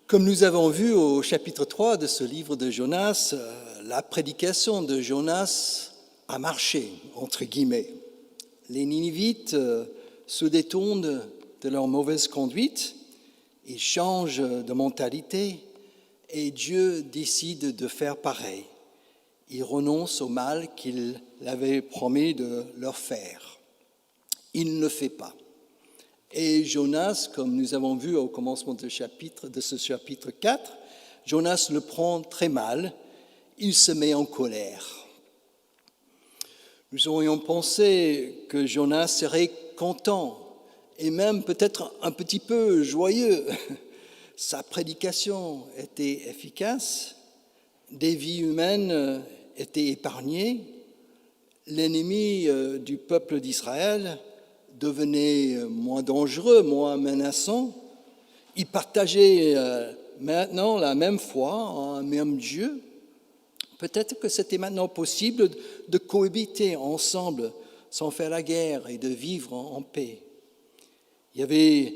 Comme nous avons vu au chapitre 3 de ce livre de Jonas, la prédication de Jonas a marché, entre guillemets. Les Ninivites se détournent de leur mauvaise conduite, ils changent de mentalité et Dieu décide de faire pareil. Il renonce au mal qu'il avait promis de leur faire. Il ne le fait pas. Et Jonas, comme nous avons vu au commencement de ce chapitre 4, Jonas le prend très mal, il se met en colère. Nous aurions pensé que Jonas serait content et même peut-être un petit peu joyeux. Sa prédication était efficace, des vies humaines étaient épargnées, l'ennemi du peuple d'Israël devenait moins dangereux, moins menaçant. Ils partageaient maintenant la même foi, un même Dieu. Peut-être que c'était maintenant possible de cohabiter ensemble sans faire la guerre et de vivre en paix. Il y avait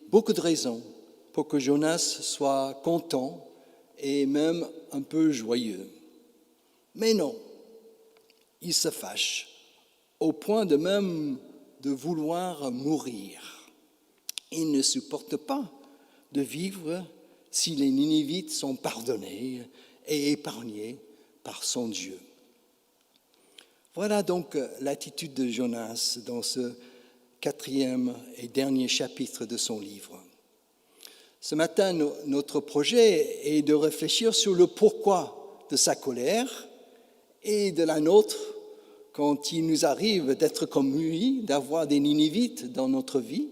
beaucoup de raisons pour que Jonas soit content et même un peu joyeux. Mais non, il se fâche, au point de même de vouloir mourir. Il ne supporte pas de vivre si les Ninivites sont pardonnés et épargnés par son Dieu. Voilà donc l'attitude de Jonas dans ce 4e et dernier chapitre de son livre. Ce matin, notre projet est de réfléchir sur le pourquoi de sa colère et de la nôtre quand il nous arrive d'être comme lui, d'avoir des Ninivites dans notre vie.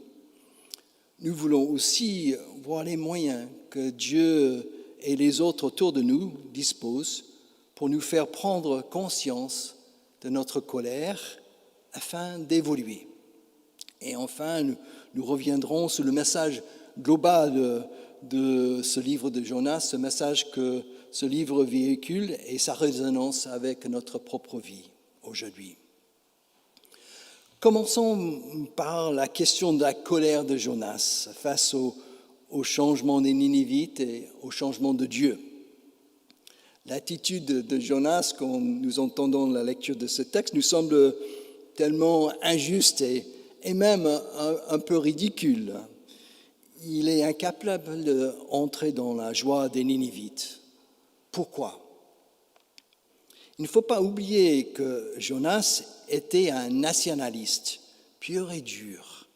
Nous voulons aussi voir les moyens que Dieu et les autres autour de nous disposent pour nous faire prendre conscience de notre colère afin d'évoluer. Et enfin, nous reviendrons sur le message global de ce livre de Jonas, ce message que ce livre véhicule et sa résonance avec notre propre vie aujourd'hui. Commençons par la question de la colère de Jonas face au changement des Ninivites et au changement de Dieu. L'attitude de Jonas, quand nous entendons la lecture de ce texte, nous semble tellement injuste et même un peu ridicule. Il est incapable d'entrer dans la joie des Ninivites. Pourquoi ? Il ne faut pas oublier que Jonas était un nationaliste pur et dur.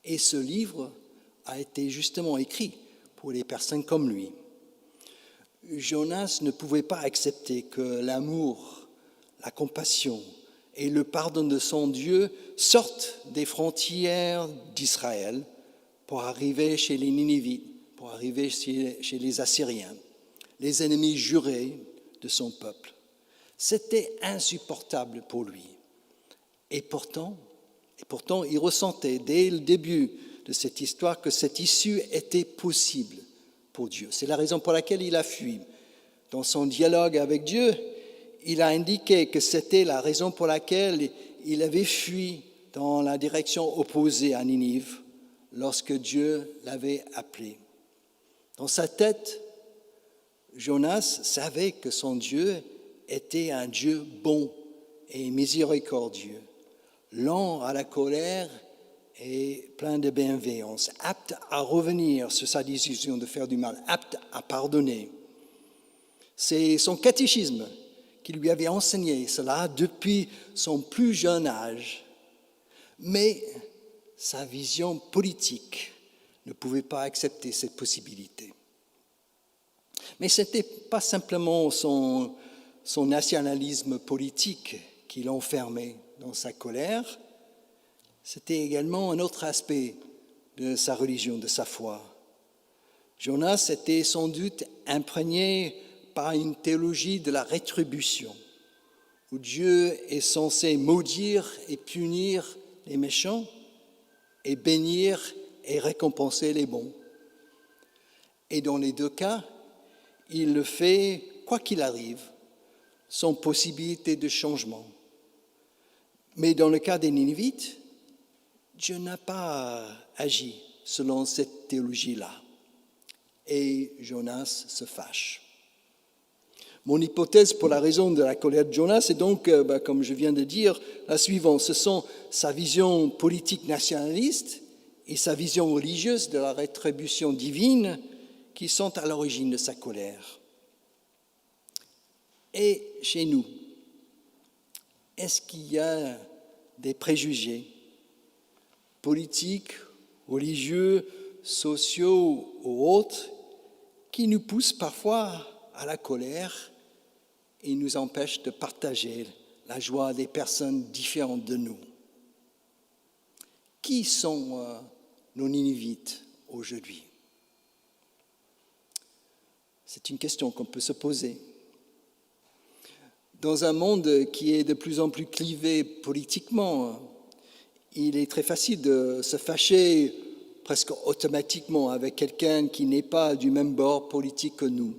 Et ce livre a été justement écrit pour les personnes comme lui. Jonas ne pouvait pas accepter que l'amour, la compassion et le pardon de son Dieu sortent des frontières d'Israël pour arriver chez les Ninivites, pour arriver chez les Assyriens, les ennemis jurés de son peuple. C'était insupportable pour lui. Et pourtant, il ressentait dès le début de cette histoire que cette issue était possible pour Dieu. C'est la raison pour laquelle il a fui. Dans son dialogue avec Dieu, il a indiqué que c'était la raison pour laquelle il avait fui dans la direction opposée à Ninive lorsque Dieu l'avait appelé. Dans sa tête, Jonas savait que son Dieu était un Dieu bon et miséricordieux, lent à la colère et plein de bienveillance, apte à revenir sur sa décision de faire du mal, apte à pardonner. C'est son catéchisme qui lui avait enseigné cela depuis son plus jeune âge. Mais sa vision politique ne pouvait pas accepter cette possibilité. Mais ce n'était pas simplement son nationalisme politique qui l'enfermait dans sa colère, c'était également un autre aspect de sa religion, de sa foi. Jonas était sans doute imprégné par une théologie de la rétribution, où Dieu est censé maudire et punir les méchants et bénir et récompenser les bons. Et dans les deux cas, il le fait, quoi qu'il arrive, sans possibilité de changement. Mais dans le cas des Ninivites, Dieu n'a pas agi selon cette théologie-là. et Jonas se fâche. Mon hypothèse pour la raison de la colère de Jonas est donc, comme je viens de dire, la suivante. Ce sont sa vision politique nationaliste et sa vision religieuse de la rétribution divine qui sont à l'origine de sa colère. Et chez nous, est-ce qu'il y a des préjugés politiques, religieux, sociaux ou autres qui nous poussent parfois à la colère et nous empêchent de partager la joie des personnes différentes de nous? Qui sont nos Ninivites aujourd'hui? C'est une question qu'on peut se poser. Dans un monde qui est de plus en plus clivé politiquement, il est très facile de se fâcher presque automatiquement avec quelqu'un qui n'est pas du même bord politique que nous.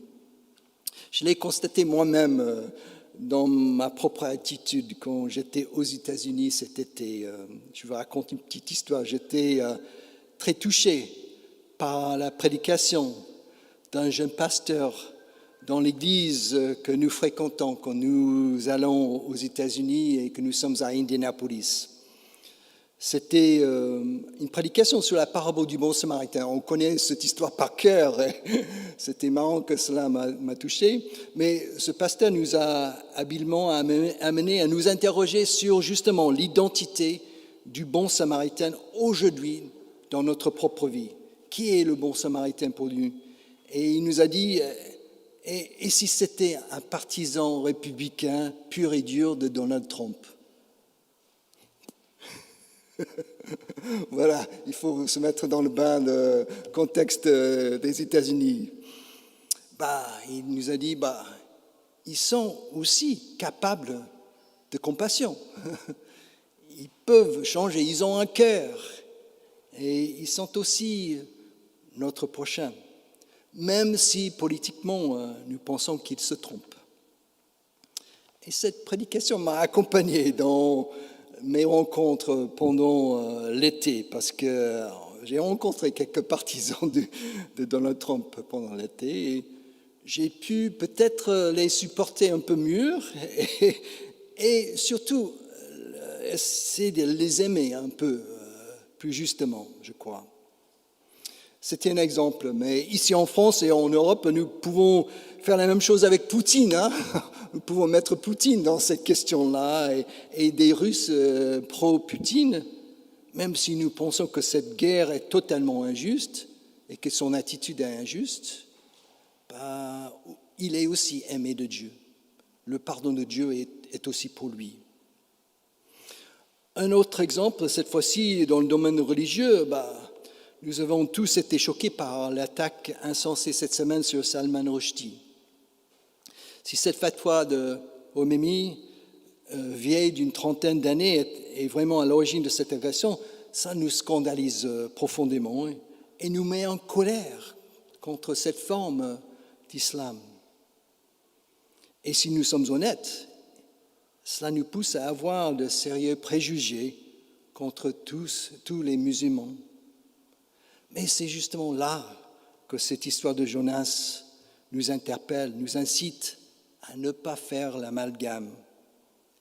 Je l'ai constaté moi-même dans ma propre attitude quand j'étais aux États-Unis cet été. Je vous raconte une petite histoire. J'étais très touché par la prédication d'un jeune pasteur dans l'église que nous fréquentons quand nous allons aux États-Unis et que nous sommes à Indianapolis. C'était une prédication sur la parabole du bon samaritain. On connaît cette histoire par cœur. C'était marrant que cela m'a touché. Mais ce pasteur nous a habilement amené à nous interroger sur justement l'identité du bon samaritain aujourd'hui dans notre propre vie. Qui est le bon samaritain pour lui? Et il nous a dit, et si c'était un partisan républicain pur et dur de Donald Trump? Voilà, il faut se mettre dans le bain, le contexte des États-Unis. Il nous a dit, ils sont aussi capables de compassion. Ils peuvent changer, ils ont un cœur. Et ils sont aussi notre prochain, même si politiquement nous pensons qu'ils se trompent. Et cette prédication m'a accompagné dans mes rencontres pendant l'été, parce que j'ai rencontré quelques partisans de Donald Trump pendant l'été, et j'ai pu peut-être les supporter un peu mieux, et surtout essayer de les aimer un peu plus justement, je crois. C'était un exemple, mais ici en France et en Europe, nous pouvons faire la même chose avec Poutine. Nous pouvons mettre Poutine dans cette question-là et des Russes pro-Poutine, même si nous pensons que cette guerre est totalement injuste et que son attitude est injuste, il est aussi aimé de Dieu. Le pardon de Dieu est aussi pour lui. Un autre exemple, cette fois-ci dans le domaine religieux, nous avons tous été choqués par l'attaque insensée cette semaine sur Salman Rushdie. Si cette fatwa de Khomeini, vieille d'une trentaine d'années, est vraiment à l'origine de cette agression, ça nous scandalise profondément et nous met en colère contre cette forme d'islam. Et si nous sommes honnêtes, cela nous pousse à avoir de sérieux préjugés contre tous les musulmans. Mais c'est justement là que cette histoire de Jonas nous interpelle, nous incite à ne pas faire l'amalgame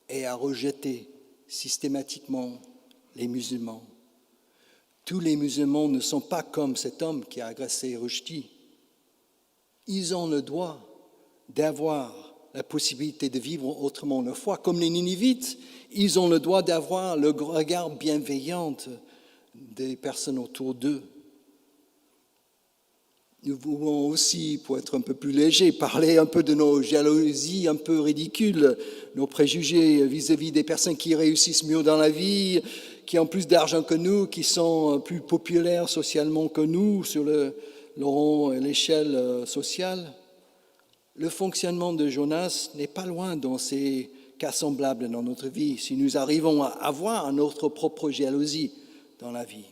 et à rejeter systématiquement les musulmans. Tous les musulmans ne sont pas comme cet homme qui a agressé Rushdie. Ils ont le droit d'avoir la possibilité de vivre autrement leur foi. Comme les Ninivites, ils ont le droit d'avoir le regard bienveillant des personnes autour d'eux. Nous pouvons aussi, pour être un peu plus léger, parler un peu de nos jalousies un peu ridicules, nos préjugés vis-à-vis des personnes qui réussissent mieux dans la vie, qui ont plus d'argent que nous, qui sont plus populaires socialement que nous sur le rang et l'échelle sociale. Le fonctionnement de Jonas n'est pas loin dans ces cas semblables dans notre vie, si nous arrivons à avoir notre propre jalousie dans la vie.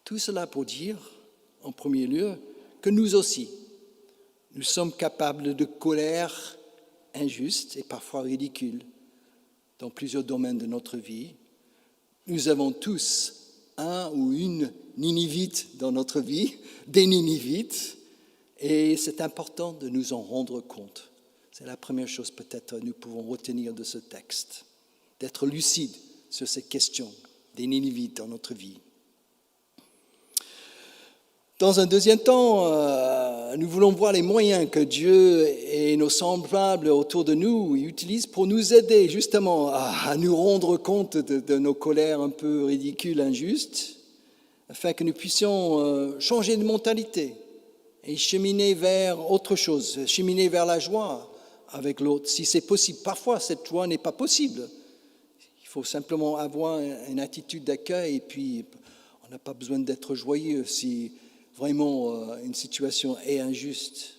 Tout cela pour dire, en premier lieu, que nous aussi, nous sommes capables de colère injuste et parfois ridicule dans plusieurs domaines de notre vie. Nous avons tous un ou une Ninivites dans notre vie, des Ninivites, et c'est important de nous en rendre compte. C'est la première chose peut-être que nous pouvons retenir de ce texte, d'être lucide sur ces questions des Ninivites dans notre vie. Dans un deuxième temps, nous voulons voir les moyens que Dieu et nos semblables autour de nous utilisent pour nous aider justement à nous rendre compte de nos colères un peu ridicules, injustes, afin que nous puissions changer de mentalité et cheminer vers autre chose, cheminer vers la joie avec l'autre, si c'est possible. Parfois, cette joie n'est pas possible. Il faut simplement avoir une attitude d'accueil et puis on n'a pas besoin d'être joyeux si vraiment une situation est injuste.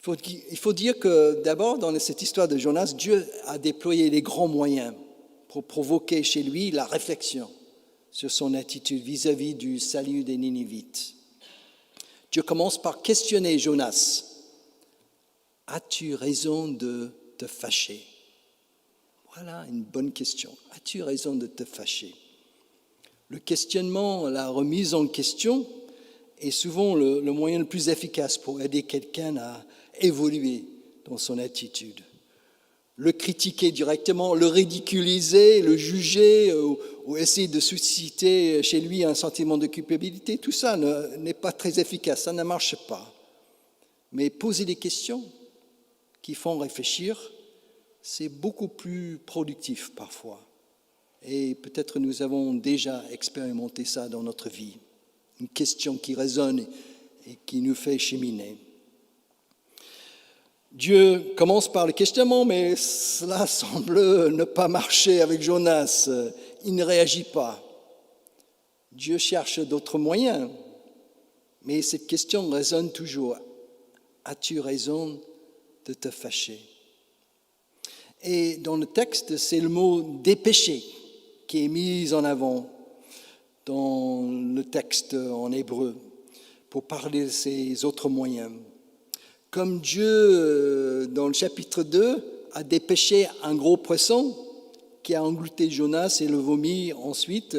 Il faut dire que d'abord, dans cette histoire de Jonas, Dieu a déployé les grands moyens pour provoquer chez lui la réflexion sur son attitude vis-à-vis du salut des Ninivites. Dieu commence par questionner Jonas. « As-tu raison de te fâcher ?» Voilà une bonne question. « As-tu raison de te fâcher ?» Le questionnement, la remise en question est souvent le moyen le plus efficace pour aider quelqu'un à évoluer dans son attitude. Le critiquer directement, le ridiculiser, le juger ou essayer de susciter chez lui un sentiment de culpabilité, tout ça n'est pas très efficace, ça ne marche pas. Mais poser des questions qui font réfléchir, c'est beaucoup plus productif parfois. Et peut-être nous avons déjà expérimenté ça dans notre vie. Une question qui résonne et qui nous fait cheminer. Dieu commence par le questionnement, mais cela semble ne pas marcher avec Jonas. Il ne réagit pas. Dieu cherche d'autres moyens, mais cette question résonne toujours. As-tu raison de te fâcher ? Et dans le texte, c'est le mot « dépêcher » qui est mis en avant dans le texte en hébreu pour parler de ces autres moyens. Comme Dieu, dans le chapitre 2, a dépêché un gros poisson qui a englouti Jonas et le vomi ensuite,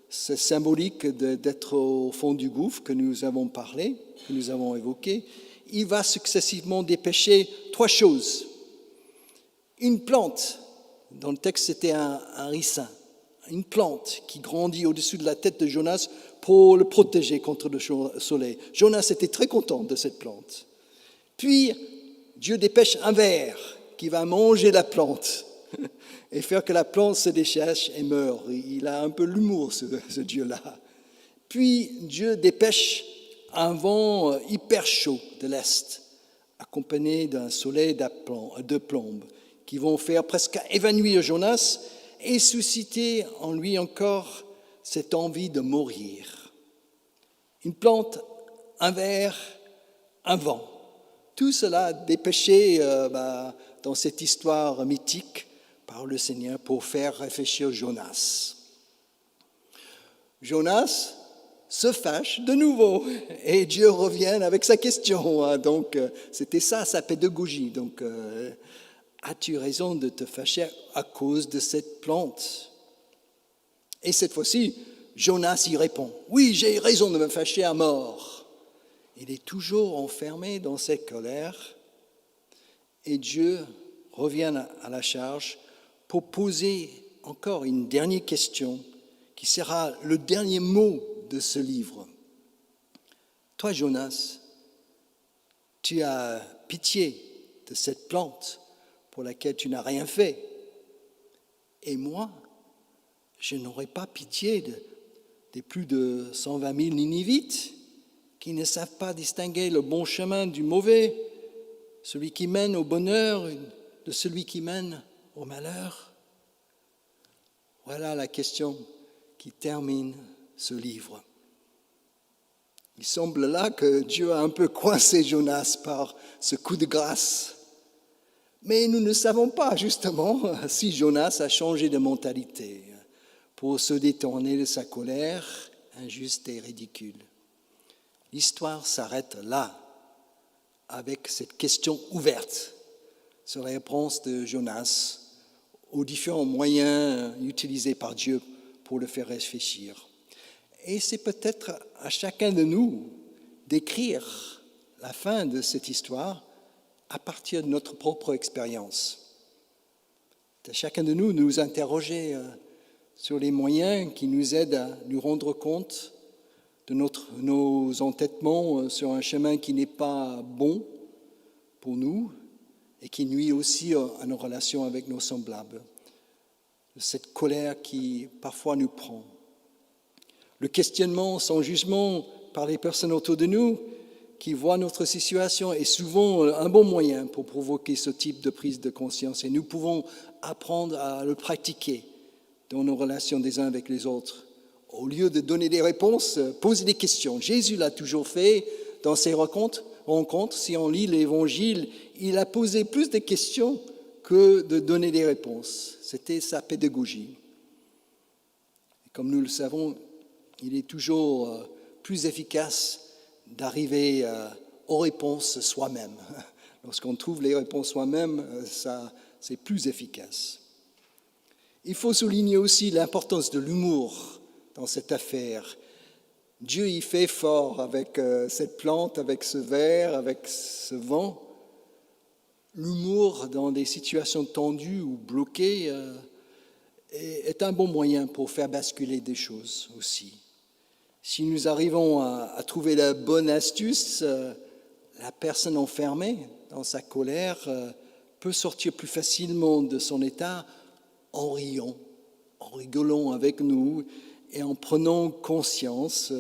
c'est symbolique d'être au fond du gouffre que nous avons parlé, que nous avons évoqué. Il va successivement dépêcher 3 choses. Une plante, dans le texte c'était un ricin, une plante qui grandit au-dessus de la tête de Jonas pour le protéger contre le soleil. Jonas était très content de cette plante. Puis, Dieu dépêche un ver qui va manger la plante et faire que la plante se déchèche et meure. Il a un peu l'humour, ce Dieu-là. Puis, Dieu dépêche un vent hyper chaud de l'Est, accompagné d'un soleil de plomb, qui vont faire presque évanouir Jonas et susciter en lui encore cette envie de mourir. Une plante, un ver, un vent. Tout cela dépêché dans cette histoire mythique par le Seigneur pour faire réfléchir Jonas. Jonas se fâche de nouveau et Dieu revient avec sa question. Donc, c'était ça sa pédagogie. Donc, as-tu raison de te fâcher à cause de cette plante ? Et cette fois-ci, Jonas y répond, oui, j'ai raison de me fâcher à mort. Il est toujours enfermé dans cette colère et Dieu revient à la charge pour poser encore une dernière question qui sera le dernier mot de ce livre. Toi, Jonas, tu as pitié de cette plante pour laquelle tu n'as rien fait. Et moi, je n'aurai pas pitié des plus de 120 000 Ninivites qui ne savent pas distinguer le bon chemin du mauvais, celui qui mène au bonheur de celui qui mène au malheur. Voilà la question qui termine ce livre. Il semble là que Dieu a un peu coincé Jonas par ce coup de grâce. Mais nous ne savons pas justement si Jonas a changé de mentalité pour se détourner de sa colère injuste et ridicule. L'histoire s'arrête là, avec cette question ouverte sur la réponse de Jonas aux différents moyens utilisés par Dieu pour le faire réfléchir. Et c'est peut-être à chacun de nous d'écrire la fin de cette histoire à partir de notre propre expérience. C'est à chacun de nous interroger sur les moyens qui nous aident à nous rendre compte de nos entêtements sur un chemin qui n'est pas bon pour nous et qui nuit aussi à nos relations avec nos semblables. Cette colère qui parfois nous prend. Le questionnement sans jugement par les personnes autour de nous qui voient notre situation est souvent un bon moyen pour provoquer ce type de prise de conscience. Et nous pouvons apprendre à le pratiquer dans nos relations des uns avec les autres. Au lieu de donner des réponses, poser des questions. Jésus l'a toujours fait dans ses rencontres. Si on lit l'Évangile, il a posé plus de questions que de donner des réponses. C'était sa pédagogie. Et comme nous le savons, il est toujours plus efficace d'arriver aux réponses soi-même. Lorsqu'on trouve les réponses soi-même, c'est plus efficace. Il faut souligner aussi l'importance de l'humour dans cette affaire. Dieu y fait fort avec cette plante, avec ce verre, avec ce vent. L'humour dans des situations tendues ou bloquées est un bon moyen pour faire basculer des choses aussi. Si nous arrivons à trouver la bonne astuce, la personne enfermée dans sa colère peut sortir plus facilement de son état en riant, en rigolant avec nous et en prenant conscience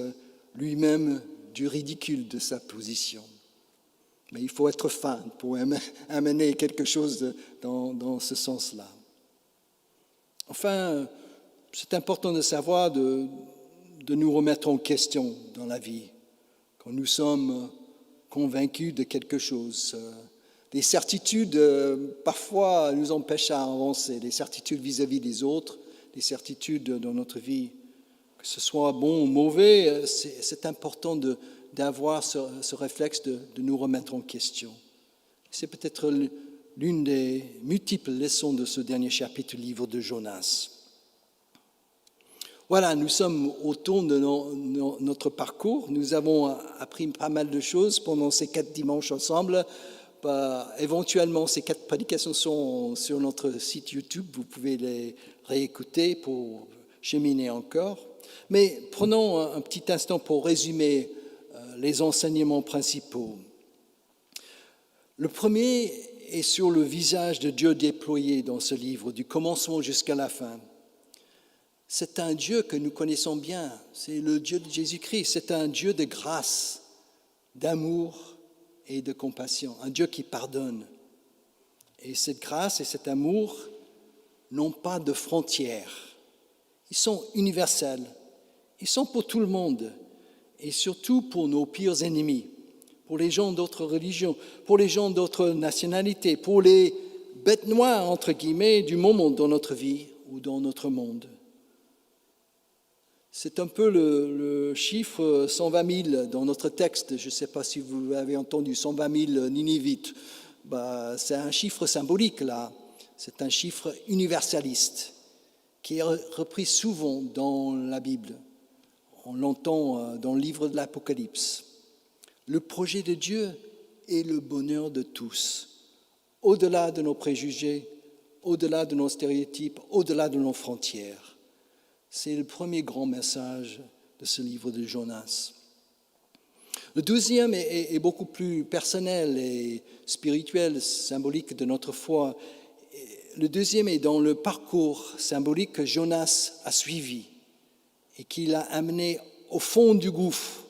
lui-même du ridicule de sa position. Mais il faut être fin pour amener quelque chose dans ce sens-là. Enfin, c'est important de savoir de nous remettre en question dans la vie, quand nous sommes convaincus de quelque chose. Des certitudes, parfois, nous empêchent à avancer, des certitudes vis-à-vis des autres, des certitudes dans notre vie. Que ce soit bon ou mauvais, c'est important d'avoir ce réflexe de nous remettre en question. C'est peut-être l'une des multiples leçons de ce dernier chapitre du livre de Jonas. Voilà, nous sommes au tour de notre parcours. Nous avons appris pas mal de choses pendant ces 4 dimanches ensemble. Éventuellement, ces 4 prédications sont sur notre site YouTube. Vous pouvez les réécouter pour cheminer encore. Mais prenons un petit instant pour résumer les enseignements principaux. Le premier est sur le visage de Dieu déployé dans ce livre, du commencement jusqu'à la fin. C'est un Dieu que nous connaissons bien, c'est le Dieu de Jésus-Christ, c'est un Dieu de grâce, d'amour et de compassion, un Dieu qui pardonne. Et cette grâce et cet amour n'ont pas de frontières, ils sont universels, ils sont pour tout le monde et surtout pour nos pires ennemis, pour les gens d'autres religions, pour les gens d'autres nationalités, pour les bêtes noires, entre guillemets, du moment dans notre vie ou dans notre monde. C'est un peu le chiffre 120 000 dans notre texte. Je ne sais pas si vous l'avez entendu, 120 000 Ninivites. C'est un chiffre symbolique, là. C'est un chiffre universaliste qui est repris souvent dans la Bible. On l'entend dans le livre de l'Apocalypse. Le projet de Dieu est le bonheur de tous, au-delà de nos préjugés, au-delà de nos stéréotypes, au-delà de nos frontières. C'est le premier grand message de ce livre de Jonas. Le deuxième est beaucoup plus personnel et spirituel, symbolique de notre foi. Le deuxième est dans le parcours symbolique que Jonas a suivi et qu'il a amené au fond du gouffre,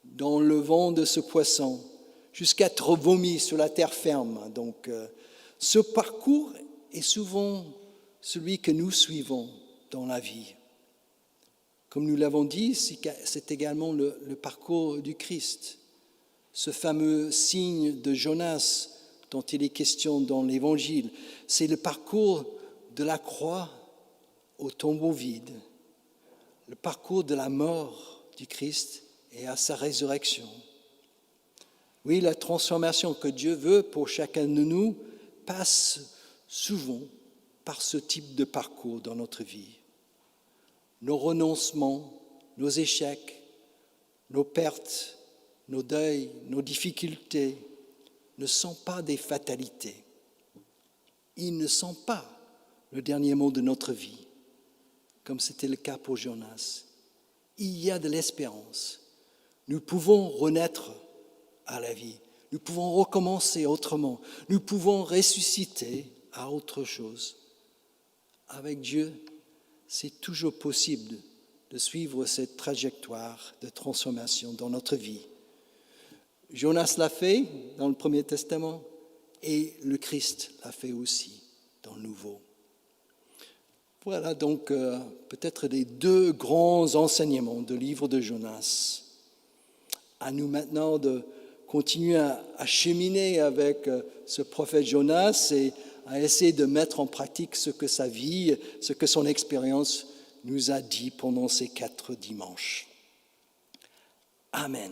dans le vent de ce poisson, jusqu'à être vomi sur la terre ferme. Donc, ce parcours est souvent celui que nous suivons dans la vie. Comme nous l'avons dit, c'est également le parcours du Christ, ce fameux signe de Jonas dont il est question dans l'Évangile. C'est le parcours de la croix au tombeau vide, le parcours de la mort du Christ et à sa résurrection. Oui, la transformation que Dieu veut pour chacun de nous passe souvent par ce type de parcours dans notre vie. Nos renoncements, nos échecs, nos pertes, nos deuils, nos difficultés ne sont pas des fatalités. Ils ne sont pas le dernier mot de notre vie, comme c'était le cas pour Jonas. Il y a de l'espérance. Nous pouvons renaître à la vie. Nous pouvons recommencer autrement. Nous pouvons ressusciter à autre chose. Avec Dieu, c'est toujours possible de suivre cette trajectoire de transformation dans notre vie. Jonas l'a fait dans le Premier Testament et le Christ l'a fait aussi dans le Nouveau. Voilà donc peut-être les deux grands enseignements du livre de Jonas. À nous maintenant de continuer à cheminer avec ce prophète Jonas et à essayer de mettre en pratique ce que sa vie, ce que son expérience nous a dit pendant ces 4 dimanches. Amen.